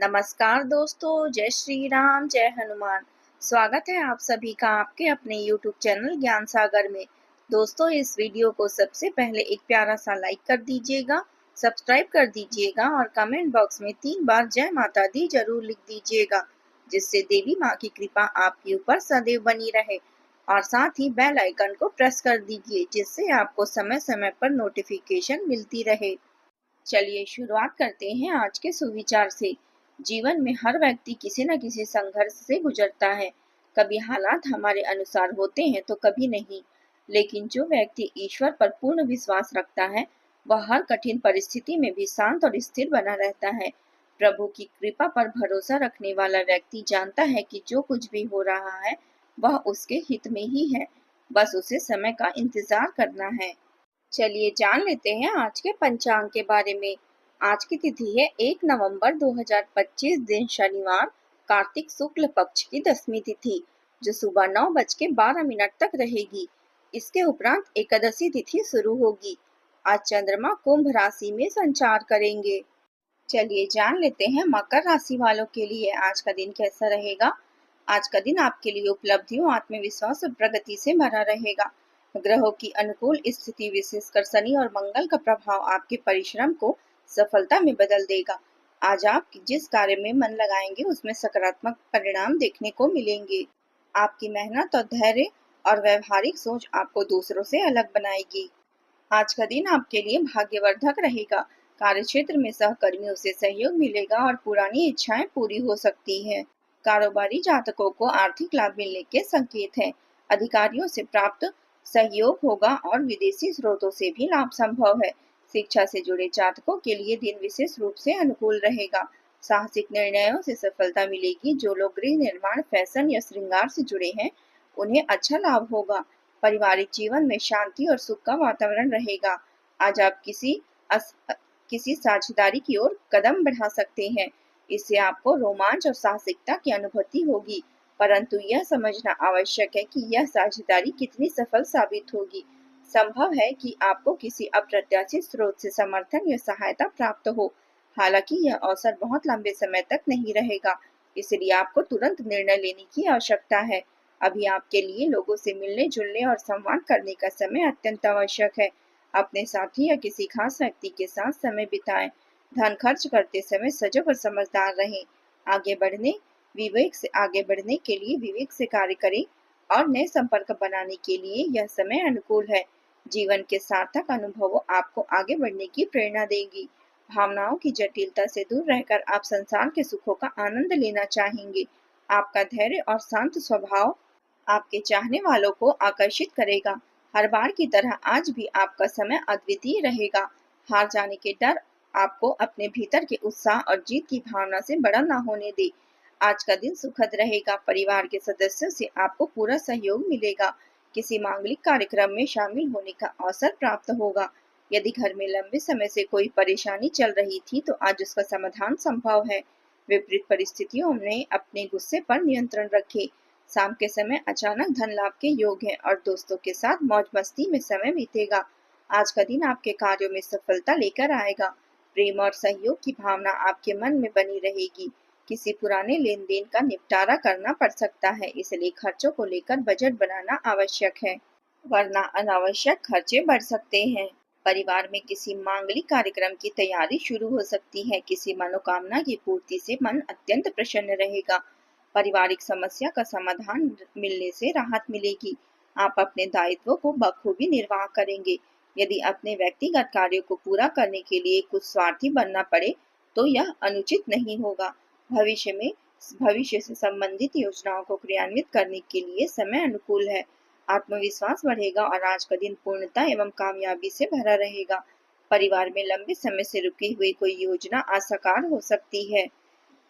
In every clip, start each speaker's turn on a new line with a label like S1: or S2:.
S1: नमस्कार दोस्तों, जय श्री राम, जय हनुमान। स्वागत है आप सभी का आपके अपने YouTube चैनल ज्ञान सागर में। दोस्तों, इस वीडियो को सबसे पहले एक प्यारा सा लाइक कर दीजिएगा, सब्सक्राइब कर दीजिएगा और कमेंट बॉक्स में 3 बार जय माता दी जरूर लिख दीजिएगा, जिससे देवी माँ की कृपा आपके ऊपर सदैव बनी रहे। और साथ ही बेल आइकन को प्रेस कर दीजिए, जिससे आपको समय समय पर नोटिफिकेशन मिलती रहे। चलिए शुरुआत करते हैं आज के सुविचार से। जीवन में हर व्यक्ति किसी न किसी संघर्ष से गुजरता है। कभी हालात हमारे अनुसार होते हैं तो कभी नहीं, लेकिन जो व्यक्ति ईश्वर पर पूर्ण विश्वास रखता है वह हर कठिन परिस्थिति में भी शांत और स्थिर बना रहता है। प्रभु की कृपा पर भरोसा रखने वाला व्यक्ति जानता है कि जो कुछ भी हो रहा है वह उसके हित में ही है, बस उसे समय का इंतजार करना है। चलिए जान लेते हैं आज के पंचांग के बारे में। आज की तिथि है 1 नवंबर 2025, दिन शनिवार, कार्तिक शुक्ल पक्ष की 10वीं तिथि, जो सुबह 9:12 तक रहेगी। इसके उपरांत एकादशी तिथि शुरू होगी। आज चंद्रमा कुंभ राशि में संचार करेंगे। चलिए जान लेते हैं मकर राशि वालों के लिए आज का दिन कैसा रहेगा। आज का दिन आपके लिए उपलब्धियों, आत्मविश्वास और प्रगति से भरा रहेगा। ग्रहों की अनुकूल स्थिति, विशेषकर शनि और मंगल का प्रभाव आपके परिश्रम को सफलता में बदल देगा। आज आप जिस कार्य में मन लगाएंगे उसमें सकारात्मक परिणाम देखने को मिलेंगे। आपकी मेहनत और धैर्य और व्यवहारिक सोच आपको दूसरों से अलग बनाएगी। आज का दिन आपके लिए भाग्यवर्धक रहेगा। कार्यक्षेत्र में सहकर्मियों से सहयोग मिलेगा और पुरानी इच्छाएं पूरी हो सकती हैं। कारोबारी जातकों को आर्थिक लाभ मिलने के संकेत हैं। अधिकारियों से प्राप्त सहयोग होगा और विदेशी स्रोतों से भी लाभ संभव है। शिक्षा से जुड़े जातकों के लिए दिन विशेष रूप से अनुकूल रहेगा। साहसिक निर्णयों से सफलता मिलेगी। जो लोग गृह निर्माण, फैशन या श्रृंगार से जुड़े हैं उन्हें अच्छा लाभ होगा। पारिवारिक जीवन में शांति और सुख का वातावरण रहेगा। आज आप किसी साझेदारी की ओर कदम बढ़ा सकते हैं। इससे आपको रोमांच और साहसिकता की अनुभूति होगी, परंतु यह समझना आवश्यक है कि यह साझेदारी कितनी सफल साबित होगी। संभव है कि आपको किसी अप्रत्याशित स्रोत से समर्थन या सहायता प्राप्त हो। हालांकि यह अवसर बहुत लंबे समय तक नहीं रहेगा, इसलिए आपको तुरंत निर्णय लेने की आवश्यकता है। अभी आपके लिए लोगों से मिलने जुलने और संवाद करने का समय अत्यंत आवश्यक है। अपने साथी या किसी खास व्यक्ति के साथ समय बिताएं। धन खर्च करते समय सजग और समझदार रहें। आगे बढ़ने के लिए विवेक से कार्य करें और नए संपर्क बनाने के लिए यह समय अनुकूल है। जीवन के सार्थक अनुभवों आपको आगे बढ़ने की प्रेरणा देंगी। भावनाओं की जटिलता से दूर रहकर आप संसार के सुखों का आनंद लेना चाहेंगे। आपका धैर्य और शांत स्वभाव आपके चाहने वालों को आकर्षित करेगा। हर बार की तरह आज भी आपका समय अद्वितीय रहेगा। हार जाने के डर आपको अपने भीतर के उत्साह और जीत की भावना से बड़ा ना होने दे। आज का दिन सुखद रहेगा। परिवार के सदस्यों से आपको पूरा सहयोग मिलेगा। किसी मांगलिक कार्यक्रम में शामिल होने का अवसर प्राप्त होगा। यदि घर में लंबे समय से कोई परेशानी चल रही थी तो आज उसका समाधान संभव है। विपरीत परिस्थितियों में अपने गुस्से पर नियंत्रण रखें। शाम के समय अचानक धन लाभ के योग है और दोस्तों के साथ मौज मस्ती में समय बीतेगा। आज का दिन आपके कार्यों में सफलता लेकर आएगा। प्रेम और सहयोग की भावना आपके मन में बनी रहेगी। किसी पुराने लेन देन का निपटारा करना पड़ सकता है, इसलिए खर्चों को लेकर बजट बनाना आवश्यक है, वरना अनावश्यक खर्चे बढ़ सकते हैं। परिवार में किसी मांगलिक कार्यक्रम की तैयारी शुरू हो सकती है। किसी मनोकामना की पूर्ति से मन अत्यंत प्रसन्न रहेगा। पारिवारिक समस्या का समाधान मिलने से राहत मिलेगी। आप अपने दायित्वों को बखूबी निर्वाह करेंगे। यदि अपने व्यक्तिगत कार्यों को पूरा करने के लिए कुछ स्वार्थी बनना पड़े तो यह अनुचित नहीं होगा। भविष्य से संबंधित योजनाओं को क्रियान्वित करने के लिए समय अनुकूल है। आत्मविश्वास बढ़ेगा और आज का दिन पूर्णता एवं कामयाबी से भरा रहेगा। परिवार में लंबे समय से रुकी हुई कोई योजना आज साकार हो सकती है।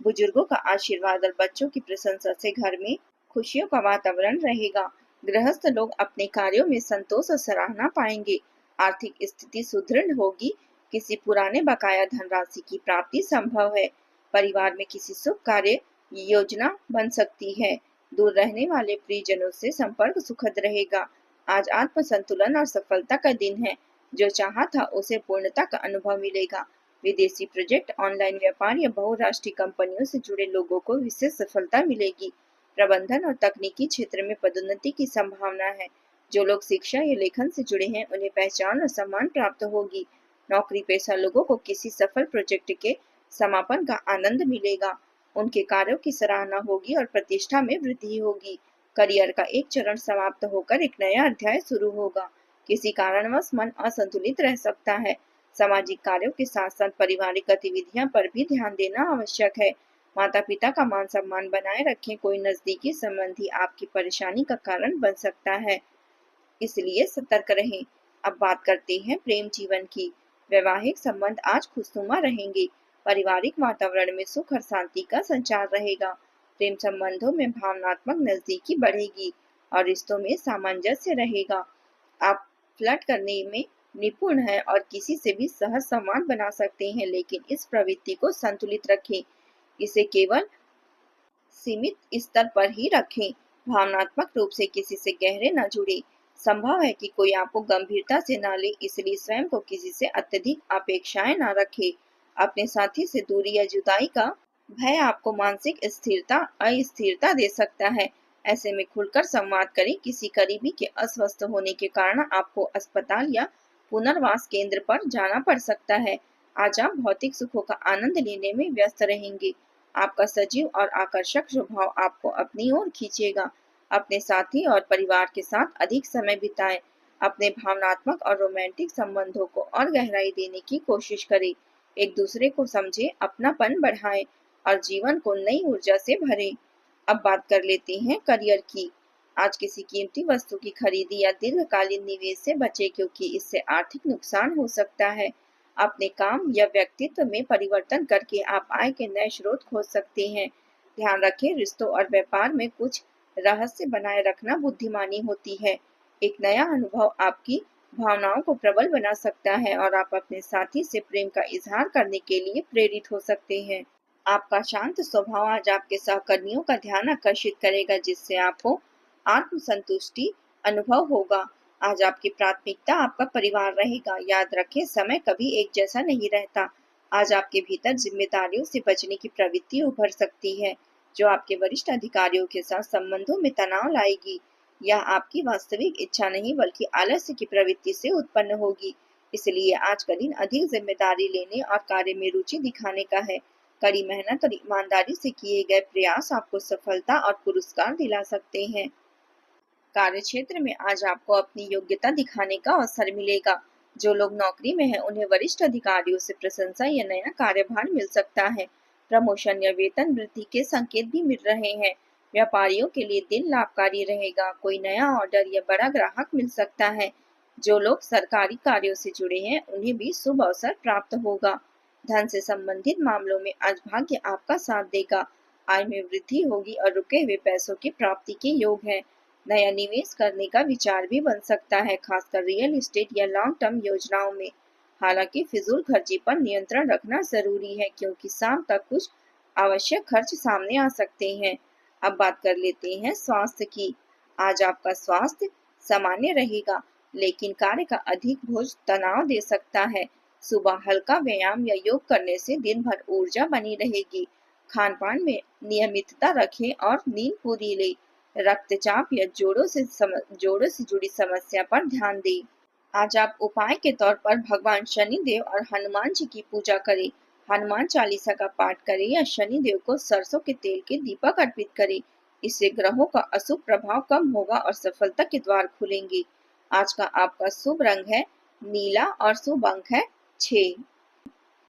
S1: बुजुर्गों का आशीर्वाद और बच्चों की प्रशंसा से घर में खुशियों का वातावरण रहेगा। गृहस्थ लोग अपने कार्यों में संतोष और सराहना पाएंगे। आर्थिक स्थिति सुदृढ़ होगी। किसी पुराने बकाया धनराशि की प्राप्ति संभव है। परिवार में किसी शुभ कार्य योजना बन सकती है। दूर रहने वाले प्रियजनों से संपर्क सुखद रहेगा। आज आत्म संतुलन और सफलता का दिन है। जो चाहा था उसे पूर्णता का अनुभव मिलेगा। विदेशी प्रोजेक्ट, ऑनलाइन व्यापार या बहुराष्ट्रीय कंपनियों से जुड़े लोगों को विशेष सफलता मिलेगी। प्रबंधन और तकनीकी क्षेत्र में पदोन्नति की संभावना है। जो लोग शिक्षा या लेखन से जुड़े हैं उन्हें पहचान और सम्मान प्राप्त होगी। नौकरी पेशा लोगों को किसी सफल प्रोजेक्ट के समापन का आनंद मिलेगा। उनके कार्यों की सराहना होगी और प्रतिष्ठा में वृद्धि होगी। करियर का एक चरण समाप्त होकर एक नया अध्याय शुरू होगा। किसी कारणवश मन असंतुलित रह सकता है। सामाजिक कार्यों के साथ साथ पारिवारिक गतिविधियों पर भी ध्यान देना आवश्यक है। माता पिता का मान सम्मान बनाए रखें। कोई नजदीकी संबंधी आपकी परेशानी का कारण बन सकता है, इसलिए सतर्क रहें। अब बात करते हैं प्रेम जीवन की। वैवाहिक संबंध आज खुशनुमा रहेंगे। पारिवारिक वातावरण में सुख और शांति का संचार रहेगा। प्रेम संबंधों में भावनात्मक नजदीकी बढ़ेगी और रिश्तों में सामंजस्य रहेगा। आप फ्लर्ट करने में निपुण हैं और किसी से भी सहज संवाद बना सकते हैं, लेकिन इस प्रवृत्ति को संतुलित रखें। इसे केवल सीमित स्तर पर ही रखें। भावनात्मक रूप से किसी से गहरे न जुड़े। संभव है कि कोई आपको गंभीरता से न ले, इसलिए स्वयं को किसी से अत्यधिक अपेक्षाएं न रखें। अपने साथी से दूरी या जुदाई का भय आपको मानसिक अस्थिरता दे सकता है। ऐसे में खुलकर संवाद करें। किसी करीबी के अस्वस्थ होने के कारण आपको अस्पताल या पुनर्वास केंद्र पर जाना पड़ सकता है। आज आप भौतिक सुखों का आनंद लेने में व्यस्त रहेंगे। आपका सजीव और आकर्षक स्वभाव आपको अपनी ओर खींचेगा। अपने साथी और परिवार के साथ अधिक समय बिताएं। अपने भावनात्मक और रोमांटिक संबंधों को और गहराई देने की कोशिश करें। एक दूसरे को समझें, अपनापन बढ़ाएं और जीवन को नई ऊर्जा से भरें। अब बात कर लेते हैं करियर की। आज किसी कीमती वस्तु की खरीदी या दीर्घकालीन निवेश से बचें, क्योंकि इससे आर्थिक नुकसान हो सकता है। अपने काम या व्यक्तित्व में परिवर्तन करके आप आय के नए स्रोत खोज सकते हैं। ध्यान रखें, रिश्तों और व्यापार में कुछ रहस्य बनाए रखना बुद्धिमानी होती है। एक नया अनुभव आपकी भावनाओं को प्रबल बना सकता है और आप अपने साथी से प्रेम का इजहार करने के लिए प्रेरित हो सकते हैं। आपका शांत स्वभाव आज आपके सहकर्मियों का ध्यान आकर्षित करेगा, जिससे आपको आत्मसंतुष्टि अनुभव होगा। आज आपकी प्राथमिकता आपका परिवार रहेगा। याद रखें, समय कभी एक जैसा नहीं रहता। आज आपके भीतर जिम्मेदारियों से बचने की प्रवृत्ति उभर सकती है, जो आपके वरिष्ठ अधिकारियों के साथ संबंधों में तनाव लाएगी। यह आपकी वास्तविक इच्छा नहीं बल्कि आलस्य की प्रवृत्ति से उत्पन्न होगी। इसलिए आज का दिन अधिक जिम्मेदारी लेने और कार्य में रुचि दिखाने का है। कड़ी मेहनत और ईमानदारी से किए गए प्रयास आपको सफलता और पुरस्कार दिला सकते हैं। कार्य क्षेत्र में आज आपको अपनी योग्यता दिखाने का अवसर मिलेगा। जो लोग नौकरी में हैं, उन्हें वरिष्ठ अधिकारियों से प्रशंसा या नया कार्यभार मिल सकता है। प्रमोशन या वेतन वृद्धि के संकेत भी मिल रहे हैं। व्यापारियों के लिए दिन लाभकारी रहेगा। कोई नया ऑर्डर या बड़ा ग्राहक मिल सकता है। जो लोग सरकारी कार्यों से जुड़े हैं, उन्हें भी शुभ अवसर प्राप्त होगा। धन से संबंधित मामलों में आज भाग्य आपका साथ देगा। आय में वृद्धि होगी और रुके हुए पैसों की प्राप्ति के योग है। नया निवेश करने का विचार भी बन सकता है, खासकर रियल एस्टेट या लॉन्ग टर्म योजनाओं में। हालांकि फिजूल खर्ची पर नियंत्रण रखना जरूरी है, क्योंकि शाम तक कुछ आवश्यक खर्च सामने आ सकते हैं। अब बात कर लेते हैं स्वास्थ्य की। आज आपका स्वास्थ्य सामान्य रहेगा, लेकिन कार्य का अधिक बोझ तनाव दे सकता है। सुबह हल्का व्यायाम या योग करने से दिन भर ऊर्जा बनी रहेगी। खान पान में नियमितता रखें और नींद पूरी लें। रक्तचाप या जोड़ों से जुड़ी समस्या पर ध्यान दें। आज आप उपाय के तौर पर भगवान शनि देव और हनुमान जी की पूजा करें। हनुमान चालीसा का पाठ करें या शनि देव को सरसों के तेल के दीपक अर्पित करें। इससे ग्रहों का अशुभ प्रभाव कम होगा और सफलता के द्वार खुलेंगे। आज का आपका शुभ रंग है नीला और शुभ अंक है 6।